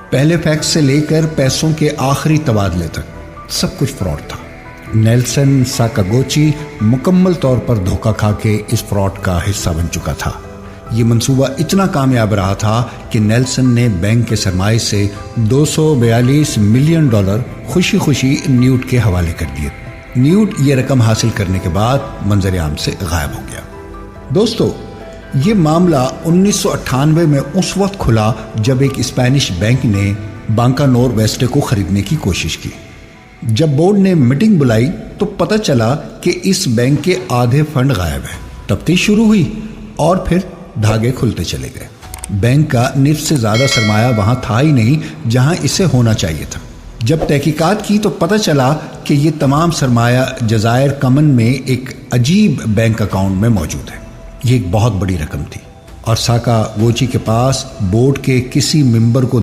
پہلے فیکس سے لے کر پیسوں کے آخری تبادلے تک سب کچھ فراڈ تھا۔ نیلسن ساکاگوچی مکمل طور پر دھوکہ کھا کے اس فراڈ کا حصہ بن چکا تھا۔ یہ منصوبہ اتنا کامیاب رہا تھا کہ نیلسن نے بینک کے سرمائے سے $242 ملین خوشی خوشی نیوٹ کے حوالے کر دیے۔ نیوٹ یہ رقم حاصل کرنے کے بعد منظر عام سے غائب ہو گیا۔ دوستو، یہ معاملہ 1998 میں اس وقت کھلا جب ایک اسپینش بینک نے بانکا نور ویسٹے کو خریدنے کی کوشش کی۔ جب بورڈ نے میٹنگ بلائی تو پتہ چلا کہ اس بینک کے آدھے فنڈ غائب ہیں۔ تفتیش شروع ہوئی اور پھر دھاگے کھلتے چلے گئے۔ بینک کا نصف سے زیادہ سرمایہ وہاں تھا ہی نہیں جہاں اسے ہونا چاہیے تھا۔ جب تحقیقات کی تو پتہ چلا کہ یہ تمام سرمایہ جزائر کمن میں ایک عجیب بینک اکاؤنٹ میں موجود ہے۔ یہ ایک بہت بڑی رقم تھی اور ساکاگوچی کے پاس بورڈ کے کسی ممبر کو